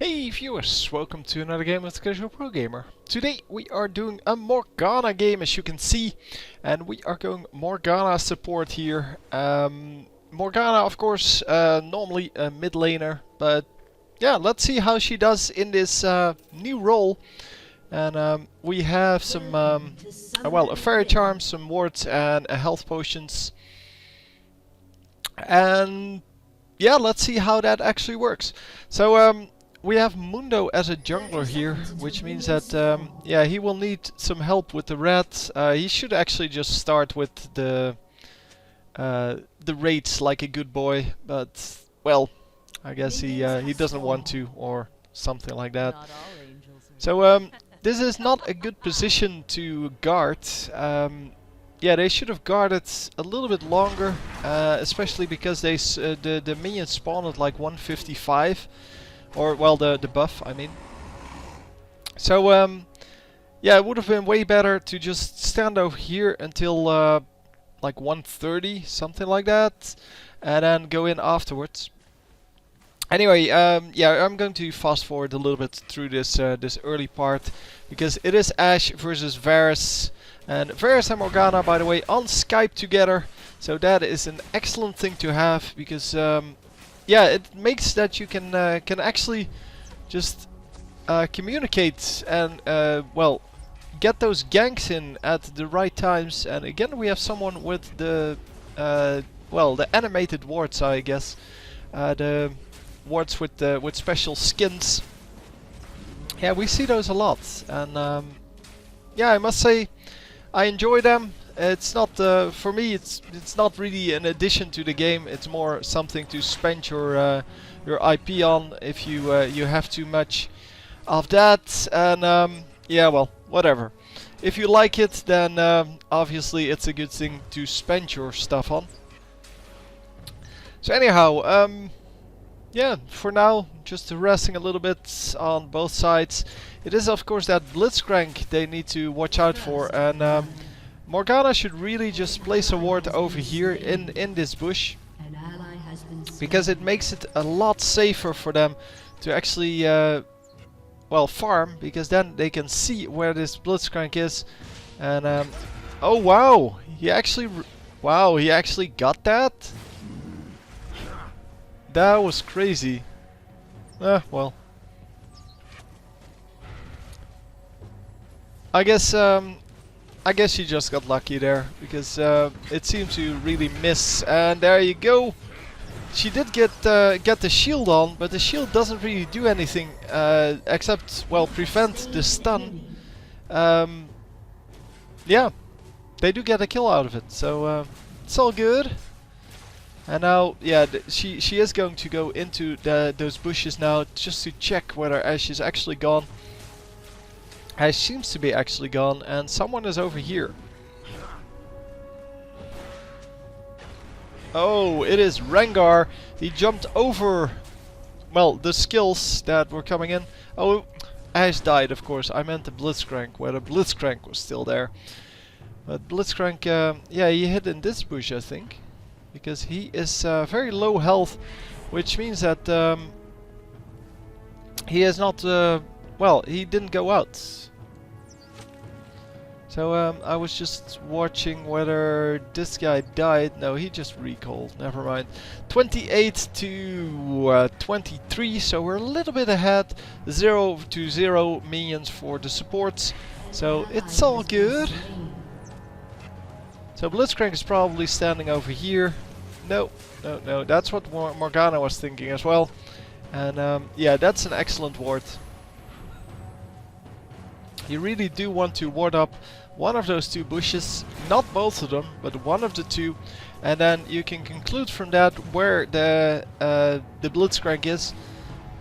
Hey viewers, welcome to another game of the Casual Pro Gamer. Today we are doing a Morgana game, as you can see, and we are going Morgana support here. Morgana, of course, normally a mid laner, but yeah, let's see how she does in this new role. And we have some, a fairy charm, some wards, and a health potions. And yeah, let's see how that actually works. So we have Mundo as a jungler here, which means that yeah, he will need some help with the rats. He should actually just start with the raids like a good boy, but well, I guess he doesn't want to, or something like that. So this is not a good position to guard. Yeah, they should have guarded a little bit longer, especially because they the minions spawn at like 155. Or, well, the buff, I mean. So, yeah, it would have been way better to just stand over here until, like 130, something like that. And then go in afterwards. Anyway, yeah, I'm going to fast forward a little bit through this this early part. Because it is Ashe versus Varus. And Varus and Morgana, by the way, on Skype together. So that is an excellent thing to have, because yeah, it makes that you can actually just communicate and well, get those ganks in at the right times. And again, we have someone with the well, the animated wards, I guess, the wards with special skins. Yeah, we see those a lot, and yeah, I must say, I enjoy them. It's not for me. It's not really an addition to the game. It's more something to spend your IP on if you you have too much of that. And yeah, well, whatever. If you like it, then obviously it's a good thing to spend your stuff on. So anyhow, yeah, for now, just resting a little bit on both sides. It is of course that Blitzcrank they need to watch out for, and Morgana should really just place a ward over here in this bush, because it makes it a lot safer for them to actually well, farm, because then they can see where this Blitzcrank is. And oh wow, he actually he actually got that. That was crazy. Well, I guess she just got lucky there, because it seemed to really miss. And there you go. She did get the shield on, but the shield doesn't really do anything except, well, prevent the stun. Yeah, they do get a kill out of it, so it's all good. And now, yeah, she is going to go into those bushes now, just to check whether Ashe is actually gone. Ashe seems to be actually gone, and someone is over here. Oh, it is Rengar. He jumped over, well, the skills that were coming in. Oh, Ashe died, of course. I meant the Blitzcrank, where the Blitzcrank was still there. But Blitzcrank, yeah, he hid in this bush, I think. Because he is very low health, which means that he is not, well, he didn't go out. So I was just watching whether this guy died. No, he just recalled. Never mind. 28 to 23, so we're a little bit ahead. 0 to 0 minions for the supports, so it's all good. So Blitzcrank is probably standing over here. No, no, no. That's what Morgana was thinking as well. And yeah, that's an excellent ward. You really do want to ward up one of those two bushes, not both of them, but one of the two, and then you can conclude from that where the Blitzcrank is.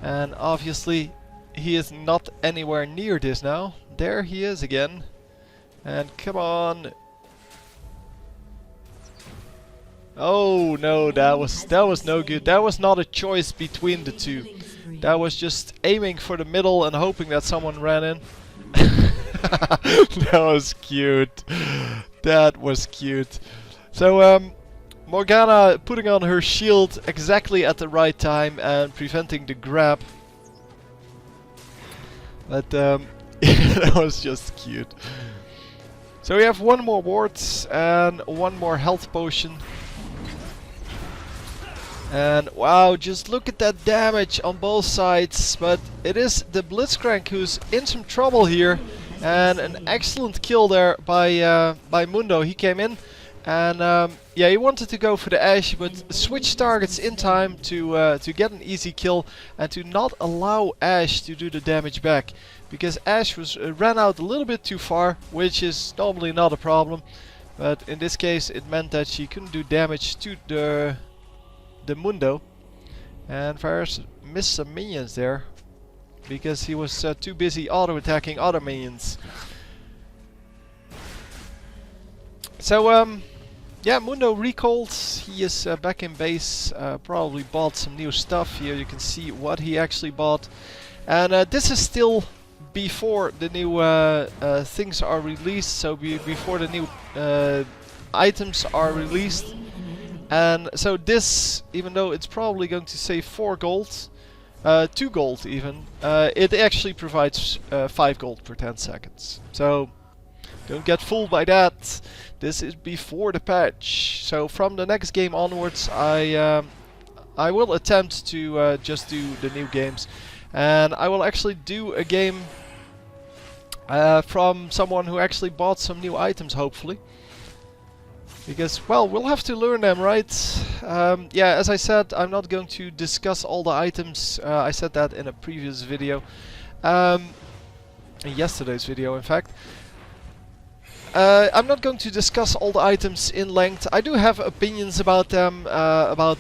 And obviously he is not anywhere near this now. There he is again. And come on. Oh no, that was no good. That was not a choice between the two. That was just aiming for the middle and hoping that someone ran in. That was cute. That was cute. So Morgana putting on her shield exactly at the right time and preventing the grab. But that was just cute. So we have one more ward and one more health potion. And wow, just look at that damage on both sides. But it is the Blitzcrank who's in some trouble here. And an excellent kill there by Mundo. He came in and yeah, he wanted to go for the Ashe, but switched targets in time to get an easy kill and to not allow Ashe to do the damage back. Because Ashe ran out a little bit too far, which is normally not a problem. But in this case it meant that she couldn't do damage to the Mundo. And Varus missed some minions there. Because he was too busy auto-attacking other minions. So yeah, Mundo recalled. He is back in base. Probably bought some new stuff. Here you can see what he actually bought. And this is still before the new things are released. So before the new items are released. And so this, even though it's probably going to save 4 gold, 2 gold even, it actually provides 5 gold per 10 seconds. So don't get fooled by that. This is before the patch. So from the next game onwards I will attempt to just do the new games. And I will actually do a game from someone who actually bought some new items, hopefully. Because, well, we'll have to learn them, right? Yeah, as I said, I'm not going to discuss all the items. I said that in a previous video. In yesterday's video, in fact. I'm not going to discuss all the items in length. I do have opinions about them, about,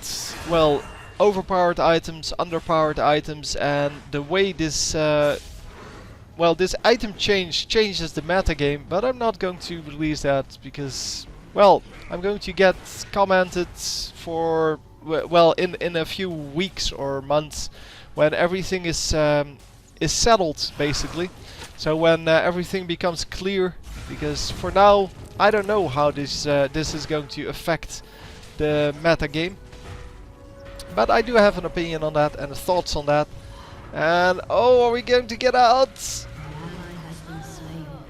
well, overpowered items, underpowered items, and the way this, well, this item changes the metagame, but I'm not going to release that because, well, I'm going to get commented for, well, in a few weeks or months when everything is settled, basically. So when everything becomes clear, because for now I don't know how this is going to affect the meta game. But I do have an opinion on that and thoughts on that. And oh, are we going to get out?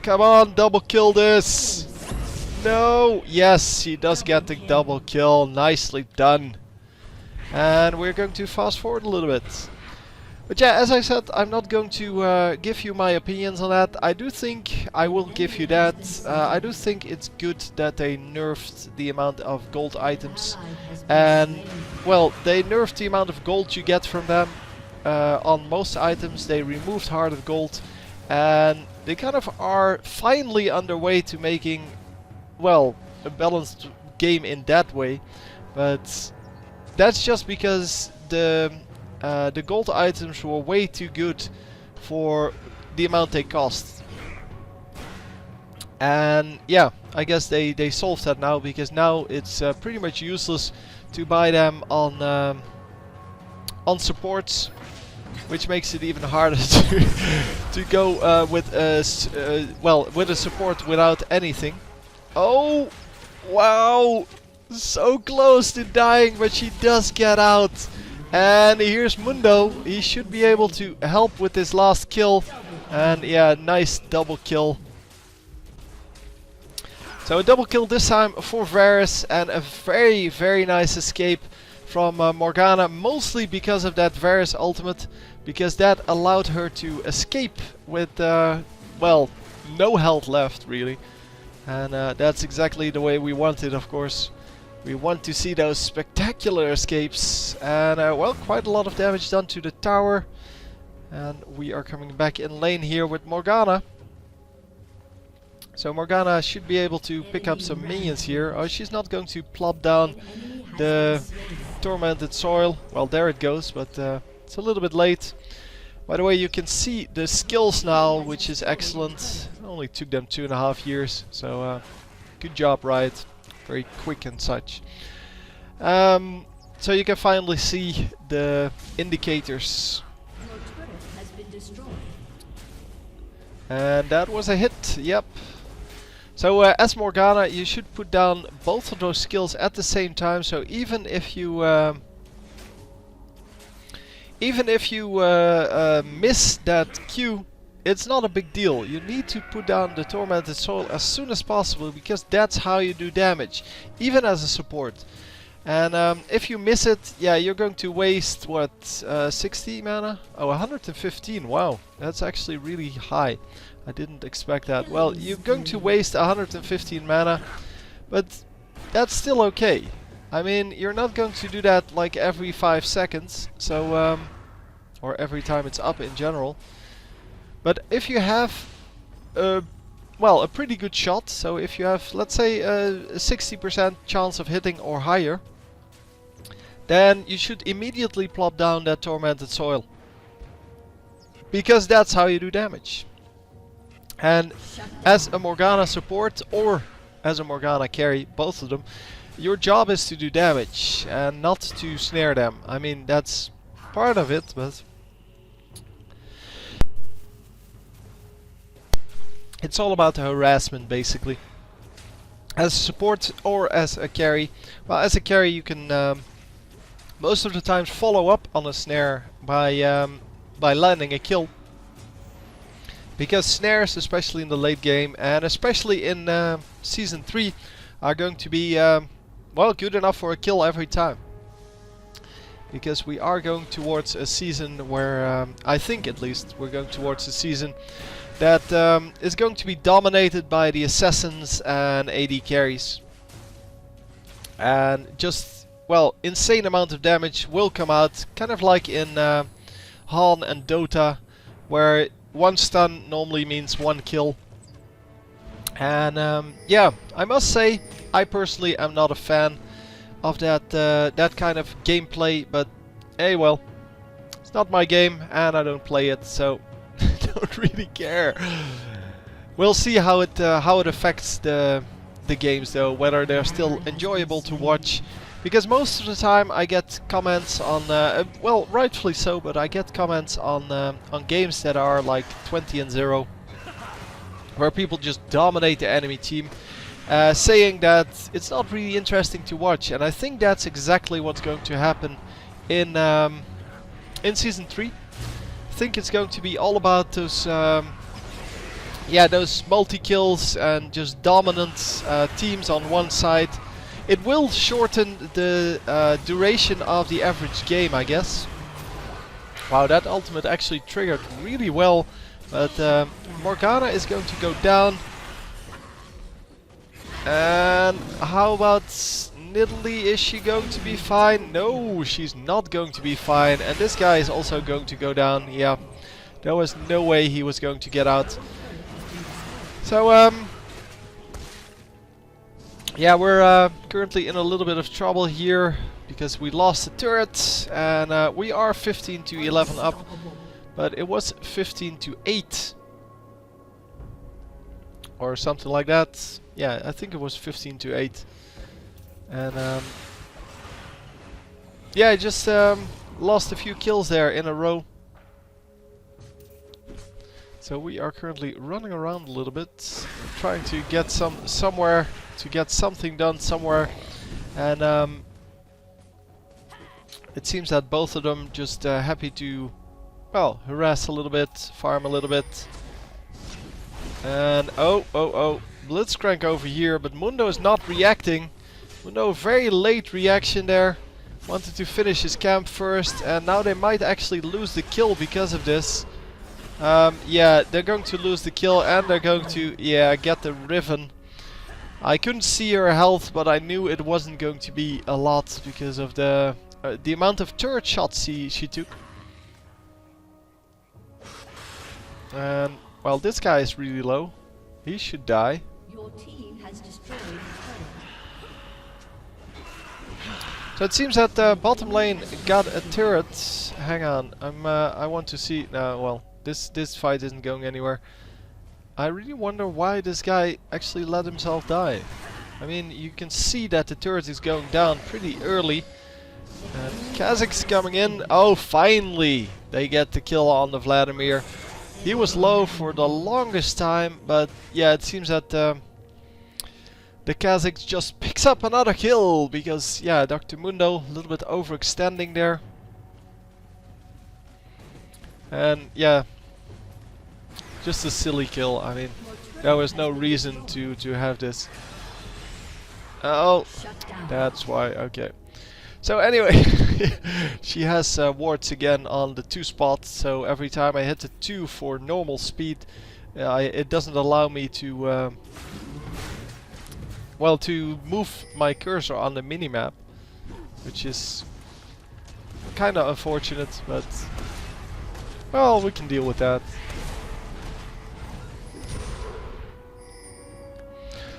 Come on, double kill this. No, yes, he does get the double kill. Nicely done. And we're going to fast forward a little bit. But yeah, as I said, I'm not going to give you my opinions on that. I do think I will give you that. I do think it's good that they nerfed the amount of gold items. And, well, they nerfed the amount of gold you get from them. On most items they removed Heart of Gold. And they kind of are finally underway to making, well, a balanced game in that way. But that's just because the gold items were way too good for the amount they cost. And yeah, I guess they solved that now, because now it's pretty much useless to buy them on supports, which makes it even harder to go with a support without anything. Oh, wow, so close to dying, but she does get out. And here's Mundo. He should be able to help with this last kill. And yeah, nice double kill. So a double kill this time for Varus, and a very, very nice escape from Morgana. Mostly because of that Varus ultimate. Because that allowed her to escape with, well, no health left really. And that's exactly the way we want it, of course. We want to see those spectacular escapes. And well, quite a lot of damage done to the tower. And we are coming back in lane here with Morgana. So Morgana should be able to pick up some minions here. Oh, she's not going to plop down the tormented soil. Well, there it goes, but it's a little bit late. By the way, you can see the skills now, which is excellent. It only took them 2.5 years, so good job, Riot. Very quick and such. So you can finally see the indicators. And that was a hit, yep. So as Morgana, you should put down both of those skills at the same time. So even if you miss that Q, it's not a big deal. You need to put down the Tormented Soil as soon as possible, because that's how you do damage, even as a support. And if you miss it, yeah, you're going to waste, what, 60 mana? Oh, 115, wow, that's actually really high. I didn't expect that. Well, you're going to waste 115 mana, but that's still okay. I mean, you're not going to do that like every 5 seconds, so, or every time it's up in general. But if you have, well, a pretty good shot, so if you have, let's say, a 60% chance of hitting or higher, then you should immediately plop down that Tormented Soil. Because that's how you do damage. And as a Morgana support or as a Morgana carry, both of them, your job is to do damage and not to snare them. I mean, that's part of it, but it's all about the harassment, basically. As a support or as a carry, well, as a carry you can most of the times follow up on a snare by landing a kill. Because snares, especially in the late game and especially in Season 3, are going to be well, good enough for a kill every time. Because we are going towards a season where, I think at least, we're going towards a season that is going to be dominated by the assassins and AD carries. And just, well, insane amount of damage will come out, kind of like in Han and Dota, where one stun normally means one kill. And yeah, I must say, I personally am not a fan of that that kind of gameplay, but hey, well, it's not my game and I don't play it, so don't really care. We'll see how it affects the games, though, whether they're still enjoyable to watch. Because most of the time I get comments on, well, rightfully so, but I get comments on games that are like 20-0, where people just dominate the enemy team, saying that it's not really interesting to watch. And I think that's exactly what's going to happen in Season 3. I think it's going to be all about those, yeah, those multi-kills and just dominant teams on one side. It will shorten the duration of the average game, I guess. Wow, that ultimate actually triggered really well. But Morgana is going to go down. And how about Nidalee? Is she going to be fine? No, she's not going to be fine. And this guy is also going to go down. Yeah, there was no way he was going to get out. So, yeah, we're currently in a little bit of trouble here because we lost the turret, and we are 15-11 up, but it was 15-8 or something like that. Yeah, I think it was 15-8, and yeah, I just lost a few kills there in a row. So we are currently running around a little bit, trying to get somewhere. To get something done somewhere, and it seems that both of them just happy to, well, harass a little bit, farm a little bit. And oh, Blitzcrank over here, but Mundo is not reacting. Mundo, very late reaction there. Wanted to finish his camp first, and now they might actually lose the kill because of this. Yeah, they're going to lose the kill, and they're going to, yeah, get the Riven. I couldn't see her health, but I knew it wasn't going to be a lot because of the amount of turret shots she took. And well, this guy is really low. He should die. Your team has destroyed the turret. So it seems that bottom lane got a turret. Hang on, I want to see. Well, this fight isn't going anywhere. I really wonder why this guy actually let himself die. I mean, you can see that the turret is going down pretty early. And Kazakh's coming in. Oh, finally! They get the kill on the Vladimir. He was low for the longest time, but yeah, it seems that the Kazakh just picks up another kill. Because, yeah, Dr. Mundo a little bit overextending there. And, yeah, Just a silly kill. I mean, there was no reason to have this. Oh, Shut down. that's why. Okay. So anyway, she has wards again on the 2 spots. So every time I hit the 2 for normal speed, it doesn't allow me to, well, to move my cursor on the minimap, which is kind of unfortunate, but well, we can deal with that.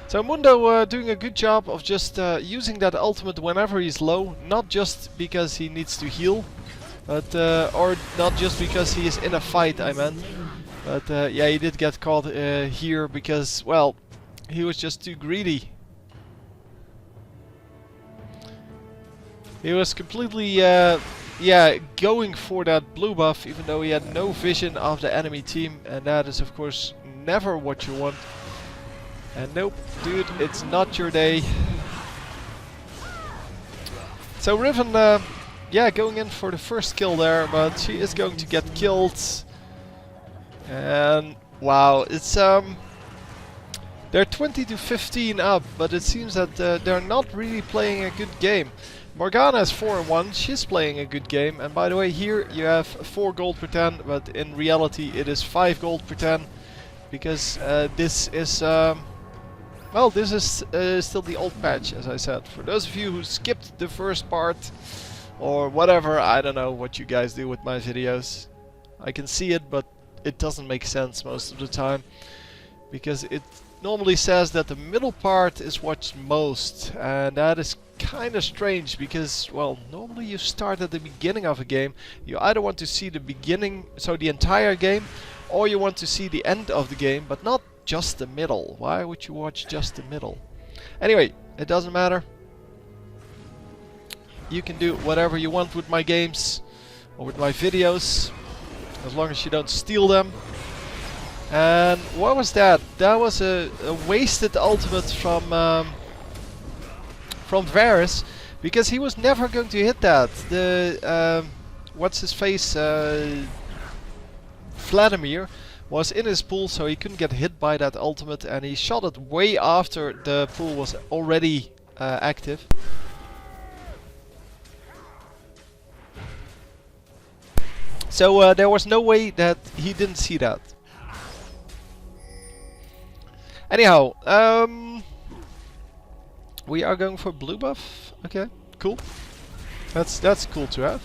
So Mundo doing a good job of just using that ultimate whenever he's low, not just because he needs to heal, but or not just because he is in a fight, I meant. But yeah, he did get caught here because, well, he was just too greedy. He was completely, yeah, going for that blue buff, even though he had no vision of the enemy team, and that is of course never what you want. And nope, dude, it's not your day. So Riven, yeah, going in for the first kill there, but she is going to get killed. And wow, it's they're 20 to 15 up, but it seems that they're not really playing a good game. Morgana is 4-1, she's playing a good game, and by the way, here you have 4 gold per 10, but in reality it is 5 gold per 10, because this is well, this is still the old patch, as I said. For those of you who skipped the first part, or whatever, I don't know what you guys do with my videos. I can see it, but it doesn't make sense most of the time, because it normally says that the middle part is watched most, and that is kind of strange, because, well, normally you start at the beginning of a game. You either want to see the beginning, so the entire game, or you want to see the end of the game, but not just the middle. Why would you watch just the middle? Anyway, it doesn't matter. You can do whatever you want with my games or with my videos, as long as you don't steal them. And what was that? That was a wasted ultimate from Varus, because he was never going to hit that. The what's his face, Vladimir, was in his pool, so he couldn't get hit by that ultimate, and he shot it way after the pool was already active. So there was no way that he didn't see that. Anyhow, we are going for blue buff. Okay, cool. That's cool to have.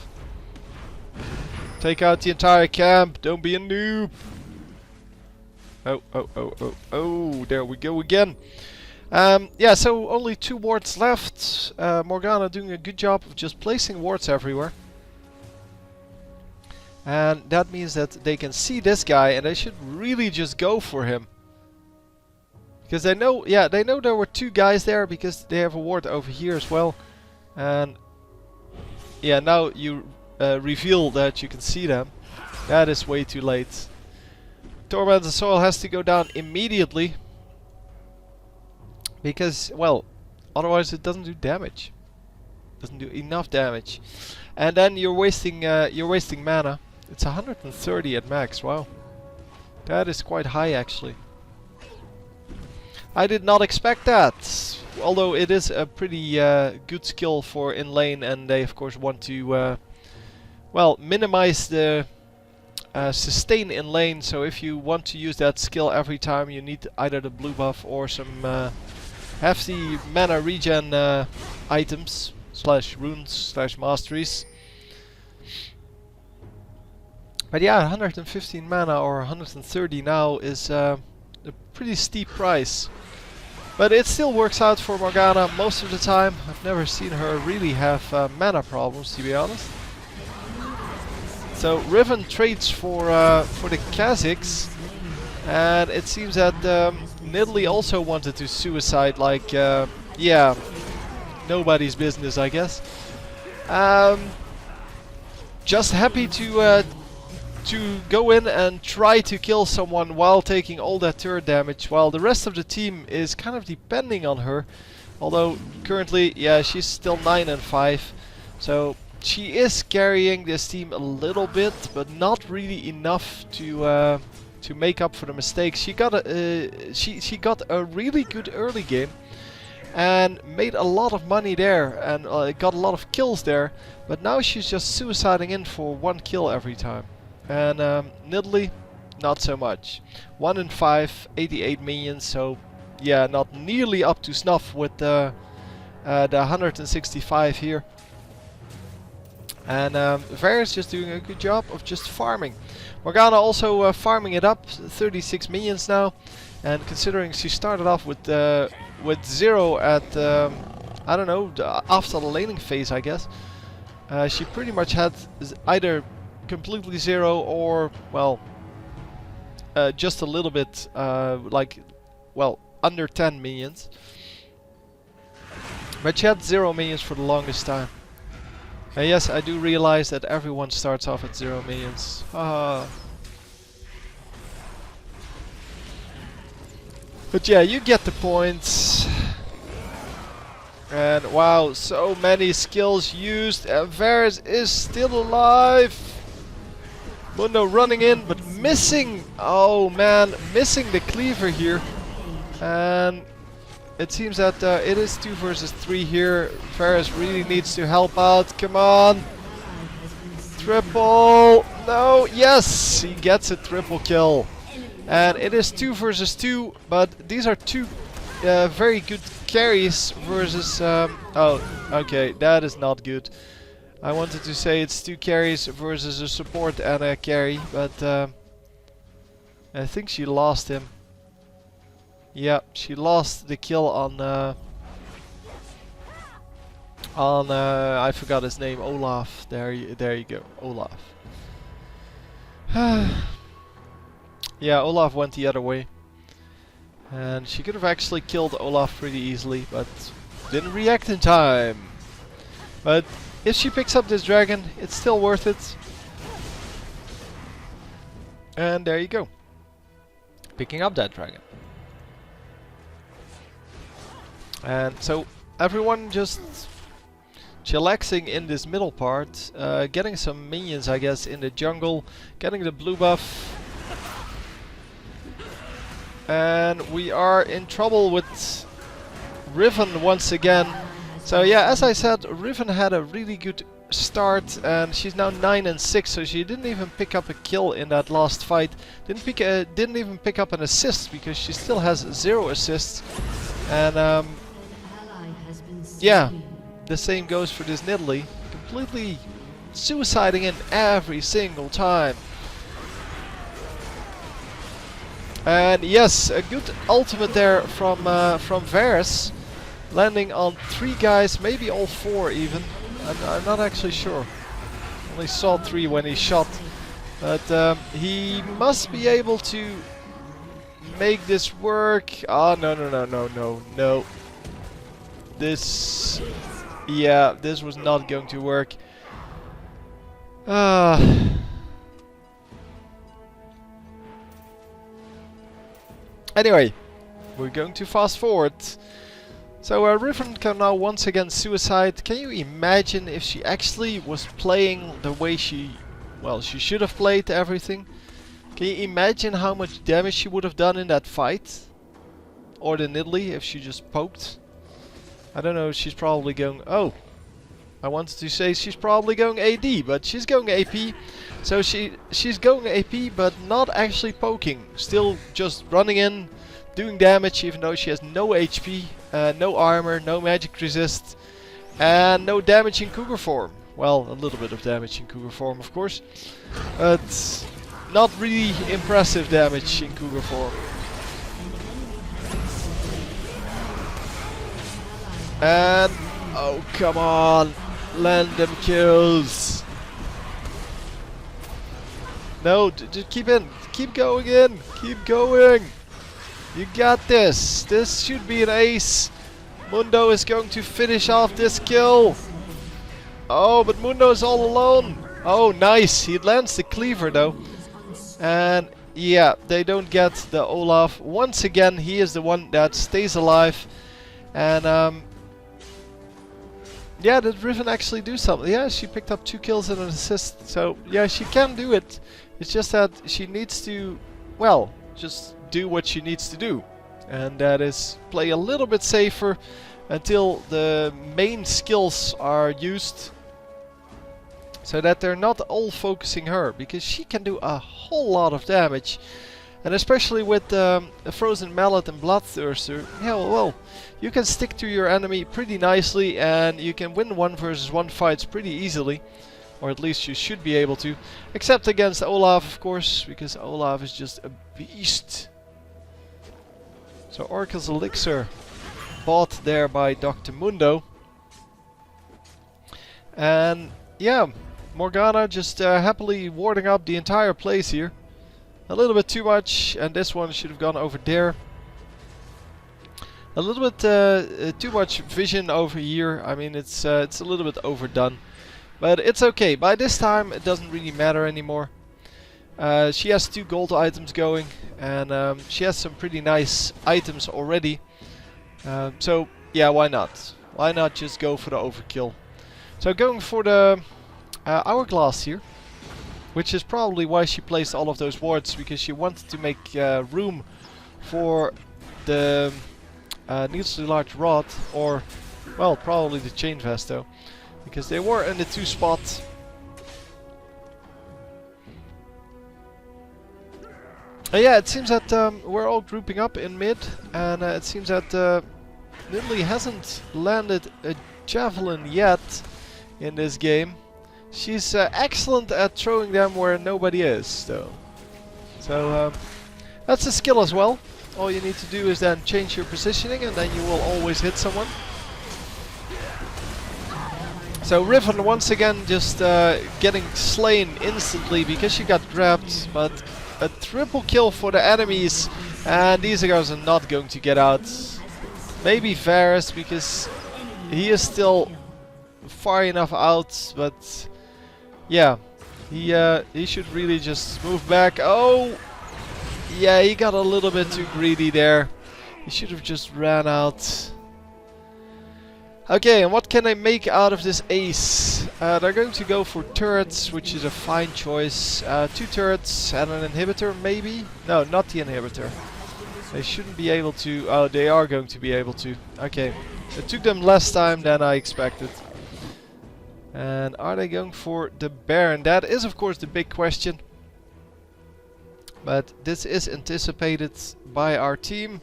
Take out the entire camp. Don't be a noob. Oh, there we go again. Yeah, so only 2 wards left. Morgana doing a good job of just placing wards everywhere. And that means that they can see this guy, and they should really just go for him. Because they know, yeah, they know there were 2 guys there, because they have a ward over here as well. And yeah, now you reveal that you can see them. That is way too late. Tormented Soil has to go down immediately, because, well, otherwise it doesn't do damage. Doesn't do enough damage, and then you're wasting mana. It's 130 at max. Wow, that is quite high actually. I did not expect that, although it is a pretty good skill for in lane, and they of course want to well, minimize the sustain in lane. So if you want to use that skill every time, you need either the blue buff or some hefty mana regen items slash runes slash masteries. But yeah, 115 mana or 130 now is a pretty steep price. But it still works out for Morgana most of the time. I've never seen her really have mana problems, to be honest. So Riven trades for the Kazakhs, and it seems that Nidalee also wanted to suicide, like yeah, nobody's business, I guess. Just happy to go in and try to kill someone while taking all that turret damage, while the rest of the team is kind of depending on her. Although currently, yeah, she's still 9 and 5, so she is carrying this team a little bit, but not really enough to to make up for the mistakes. She got a really good early game and made a lot of money there and got a lot of kills there. But now she's just suiciding in for 1 kill every time. And Nidalee, not so much. 1 in 5, 88 minions. So yeah, not nearly up to snuff with the 165 here. And Varus just doing a good job of just farming. Morgana also farming it up, 36 minions now. And considering she started off with 0 at, I don't know, after the laning phase, I guess. She pretty much had either completely 0 or, well, just a little bit, like, well, under 10 minions. But she had 0 minions for the longest time. And yes, I do realize that everyone starts off at 0 minions. But yeah, you get the points. And wow, so many skills used, and Varus is still alive. Mundo running in, but missing. Oh man, missing the cleaver here. And it seems that it is 2 versus 3 here. Varus really needs to help out. Come on. Triple. No, yes, he gets a triple kill. And it is 2 versus 2, but these are 2 very good carries versus... oh, okay, that is not good. I wanted to say it's 2 carries versus a support and a carry, but I think she lost him. Yeah, she lost the kill on I forgot his name, Olaf. There you go, Olaf. Yeah, Olaf went the other way. And she could have actually killed Olaf pretty easily, but didn't react in time. But if she picks up this dragon, it's still worth it. And there you go. Picking up that dragon. And so everyone just chillaxing in this middle part, getting some minions I guess in the jungle, getting the blue buff. And we are in trouble with Riven once again. So yeah, as I said, Riven had a really good start and she's now 9 and 6, so she didn't even pick up a kill in that last fight. Didn't even pick up an assist because she still has 0 assists. And yeah, the same goes for this Nidalee. Completely suiciding in every single time. And yes, a good ultimate there from Varus, landing on 3 guys, maybe all 4 even. I'm not actually sure. Only saw 3 when he shot, but he must be able to make this work. Oh no! This, yeah, this was not going to work. Anyway, we're going to fast forward. So Riven can now once again suicide. Can you imagine if she actually was playing the way she should have played everything? Can you imagine how much damage she would have done in that fight? Or the Nidalee if she just poked? I don't know, she's probably going... Oh! I wanted to say she's probably going AD, but she's going AP. So she's going AP, but not actually poking. Still just running in, doing damage, even though she has no HP, no armor, no magic resist, and no damage in cougar form. Well, a little bit of damage in cougar form, of course, but not really impressive damage in cougar form. And oh, come on, land them kills. No, just keep in. Keep going in. Keep going. You got this. This should be an ace. Mundo is going to finish off this kill. Oh, but Mundo is all alone. Oh, nice. He lands the cleaver though. And yeah, they don't get the Olaf. Once again, he is the one that stays alive. And yeah, did Riven actually do something? Yeah, she picked up 2 kills and an assist. So yeah, she can do it. It's just that she needs to well, just do what she needs to do. And that is play a little bit safer until the main skills are used. So that they're not all focusing her, because she can do a whole lot of damage. And especially with the Frozen Mallet and Bloodthirster, yeah, well, you can stick to your enemy pretty nicely and you can win 1 versus 1 fights pretty easily. Or at least you should be able to. Except against Olaf, of course, because Olaf is just a beast. So Oracle's Elixir, bought there by Dr. Mundo. And yeah, Morgana just happily warding up the entire place here. A little bit too much, and this one should have gone over there. A little bit too much vision over here. I mean, it's a little bit overdone. But it's okay. By this time, it doesn't really matter anymore. She has 2 gold items going, and she has some pretty nice items already. So, yeah, why not? Why not just go for the overkill? So, going for the hourglass here, which is probably why she placed all of those wards, because she wanted to make room for the needlessly large rod, or, well, probably the chain vest though, because they were in the 2 spots. Yeah, it seems that we're all grouping up in mid, and it seems that Lily hasn't landed a javelin yet in this game. She's excellent at throwing them where nobody is, though. So that's a skill as well. All you need to do is then change your positioning, and then you will always hit someone. So Riven once again just getting slain instantly because she got grabbed, but a triple kill for the enemies, and these guys are not going to get out. Maybe Varus, because he is still far enough out, but yeah, he should really just move back. Oh, yeah, he got a little bit too greedy there. He should have just ran out. Okay, and what can I make out of this ace? They're going to go for turrets, which is a fine choice. 2 turrets and an inhibitor, maybe? No, not the inhibitor. They shouldn't be able to. Oh, they are going to be able to. Okay, it took them less time than I expected. And are they going for the Baron? That is, of course, the big question. But this is anticipated by our team.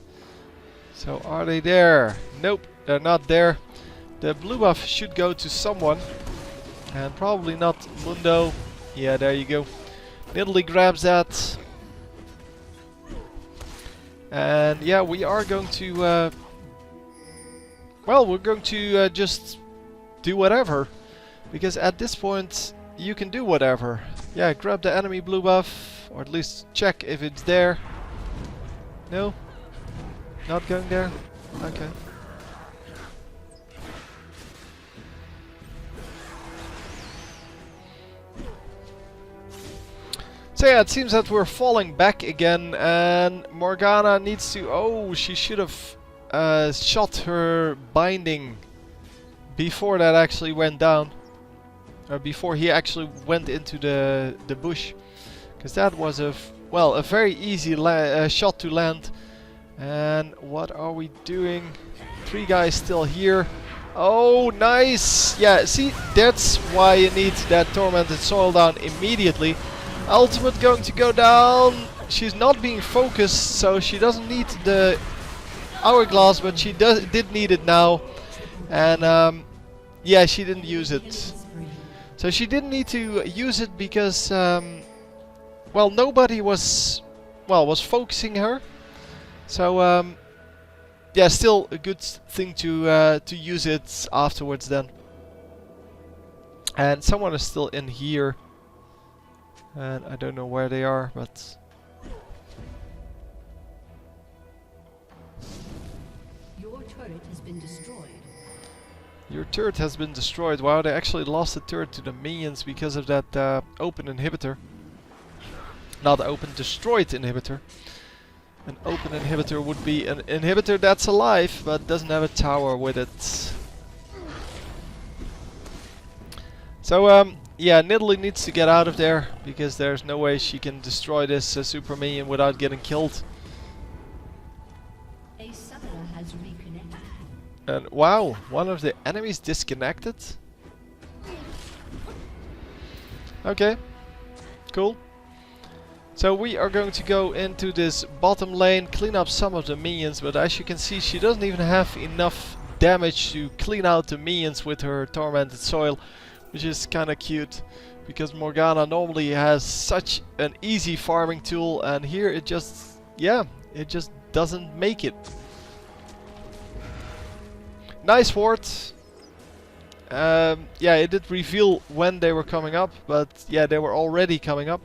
So are they there? Nope, they're not there. The blue buff should go to someone. And probably not Mundo. Yeah, there you go. Nidalee grabs that. And yeah, we are going to... well, we're going to just do whatever. Because at this point, you can do whatever. Yeah, grab the enemy blue buff. Or at least check if it's there. No? Not going there? Okay. So yeah, it seems that we're falling back again, and Morgana needs to... Oh, she should have shot her binding before that actually went down. Or before he actually went into the bush. Because that was a very easy shot to land. And what are we doing? 3 guys still here. Oh, nice! Yeah, see, that's why you need that Tormented Soil down immediately. Ultimate going to go down. She's not being focused, so she doesn't need the hourglass, but she did need it now. And yeah, she didn't use it. So she didn't need to use it because well, nobody was focusing her. So yeah, still a good thing to use it afterwards then. And someone is still in here. And I don't know where they are, but... Your turret has been destroyed. Your turret has been destroyed. Wow, they actually lost the turret to the minions because of that open inhibitor. Not open, destroyed inhibitor. An open inhibitor would be an inhibitor that's alive, but doesn't have a tower with it. So, yeah, Nidalee needs to get out of there because there's no way she can destroy this super minion without getting killed. A summoner has reconnected. And wow, one of the enemies disconnected. Okay, cool. So we are going to go into this bottom lane, clean up some of the minions, but as you can see she doesn't even have enough damage to clean out the minions with her tormented soil, which is kinda cute because Morgana normally has such an easy farming tool and here it just, yeah, it just doesn't make it. Nice ward. Yeah, it did reveal when they were coming up, but yeah, they were already coming up.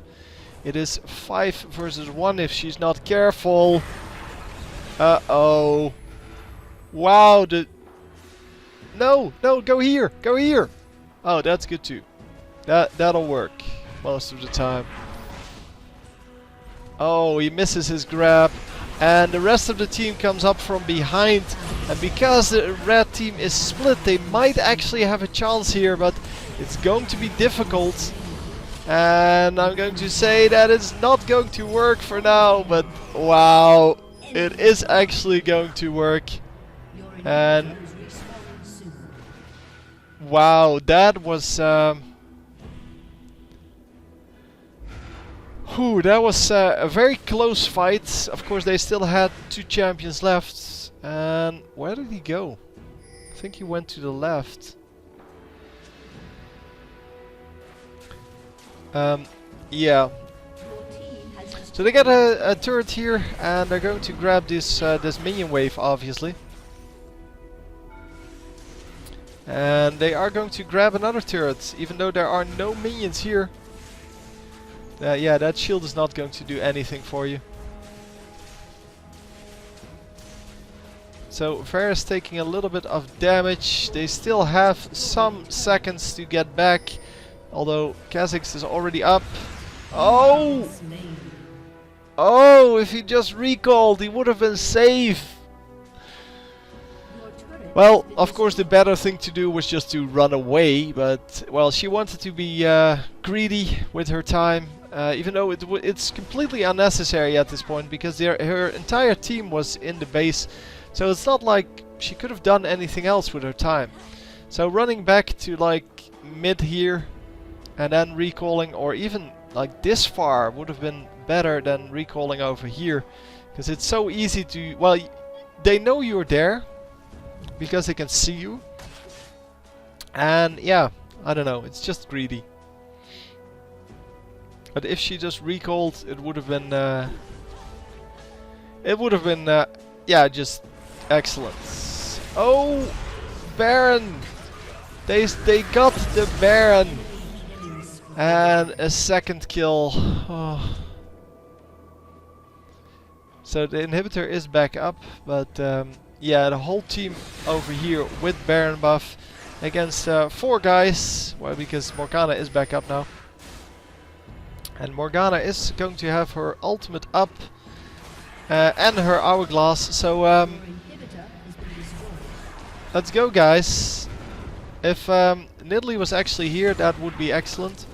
It is 5 versus 1 if she's not careful. Uh-oh. Wow, No, go here, go here. Oh, that's good too. That'll work most of the time. Oh, he misses his grab. And the rest of the team comes up from behind. And because the red team is split, they might actually have a chance here, but it's going to be difficult. And I'm going to say that it's not going to work for now, but wow, it is actually going to work. And wow, that was that was a very close fight. Of course, they still had 2 champions left. And where did he go? I think he went to the left. Yeah. So they got a turret here, and they're going to grab this this minion wave, obviously. And they are going to grab another turret, even though there are no minions here. Yeah, that shield is not going to do anything for you. So Varus taking a little bit of damage. They still have some seconds to get back. Although Kha'Zix is already up. Oh! Oh, if he just recalled, he would have been safe. Well, of course the better thing to do was just to run away. But, well, she wanted to be greedy with her time. Even though it's completely unnecessary at this point. Because her entire team was in the base. So it's not like she could have done anything else with her time. So running back to like mid here. And then recalling, or even like this far, would have been better than recalling over here. Because it's so easy to... Well, they know you're there. Because they can see you. And yeah, I don't know, it's just greedy. But if she just recalled, it would have been... yeah, just excellent. Oh! Baron! They got the Baron! And a second kill. Oh. So the inhibitor is back up, but yeah, the whole team over here with Baron buff against 4 guys. Well, because Morgana is back up now. And Morgana is going to have her ultimate up and her hourglass. So let's go, guys. If Nidalee was actually here, that would be excellent.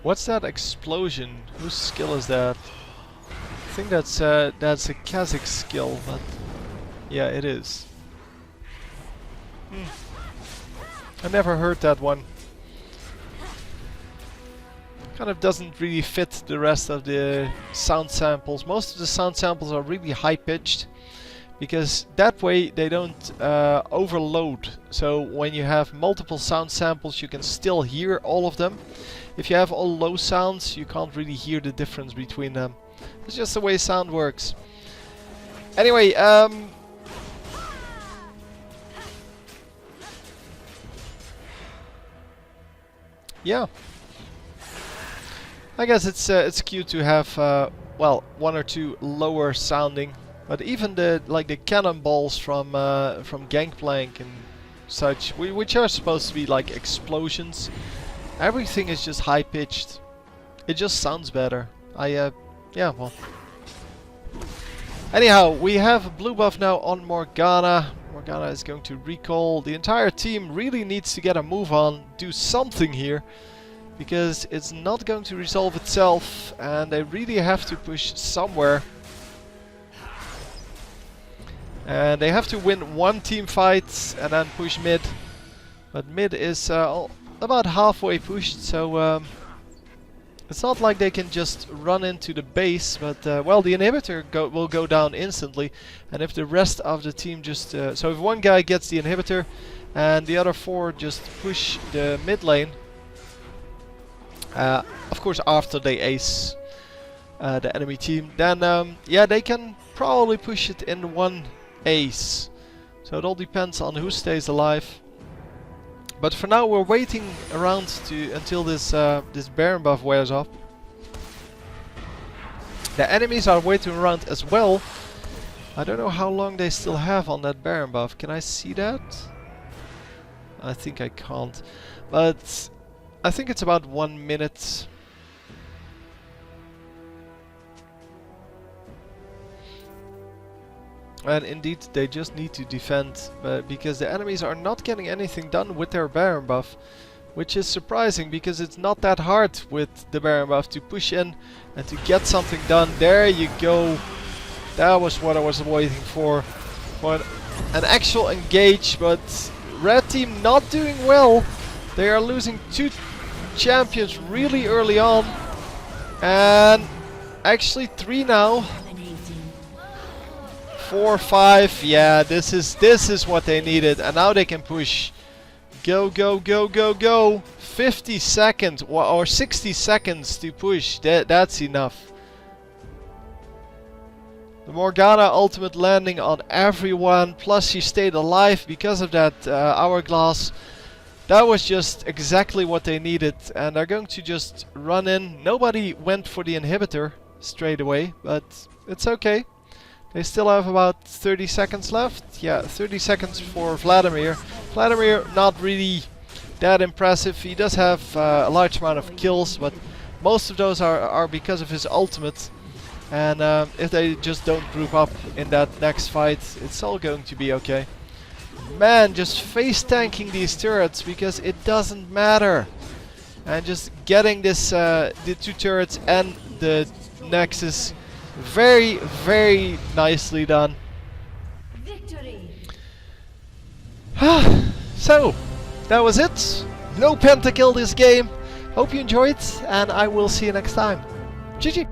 What's that explosion? Whose skill is that? I think that's a Kha'Zix skill, but yeah, it is. I never heard that one. Kind of doesn't really fit the rest of the sound samples. Most of the sound samples are really high pitched, because that way they don't overload. So when you have multiple sound samples, you can still hear all of them. If you have all low sounds, you can't really hear the difference between them. It's just the way sound works. Anyway, yeah. I guess it's cute to have well, 1 or 2 lower sounding, but even the cannonballs from Gangplank and such, which are supposed to be like explosions. Everything is just high pitched. It just sounds better. Yeah, well. Anyhow, we have a blue buff now on Morgana. Morgana is going to recall. The entire team really needs to get a move on, do something here, because it's not going to resolve itself, and they really have to push somewhere. And they have to win one team fight and then push mid. But mid is about halfway pushed, so it's not like they can just run into the base. But well, the inhibitor will go down instantly, and if the rest of the team just so if one guy gets the inhibitor and the other 4 just push the mid lane, of course after they ace the enemy team, then yeah, they can probably push it in one ace. So it all depends on who stays alive. But for now we're waiting around until this this Baron buff wears off. The enemies are waiting around as well. I don't know how long they still have on that Baron buff. Can I see that? I think I can't. But I think it's about 1 minute. And indeed, they just need to defend, because the enemies are not getting anything done with their Baron buff, which is surprising because it's not that hard with the Baron buff to push in and to get something done. There you go. That was what I was waiting for an actual engage, but red team not doing well. They are losing 2 champions really early on, and actually 3 now. 4, 5, yeah, this is what they needed, and now they can push. Go, go, go, go, go. 50 seconds or 60 seconds to push. That's enough. The Morgana ultimate landing on everyone, plus she stayed alive because of that hourglass. That was just exactly what they needed, and they're going to just run in. Nobody went for the inhibitor straight away, but it's okay. They still have about 30 seconds left. Yeah, 30 seconds for Vladimir. Vladimir not really that impressive. He does have a large amount of kills, but most of those are because of his ultimate. And if they just don't group up in that next fight, it's all going to be okay. Man, just face tanking these turrets because it doesn't matter. And just getting this the 2 turrets and the Nexus. Very, very nicely done. Victory. So, that was it. No pentakill this game. Hope you enjoyed, and I will see you next time. GG.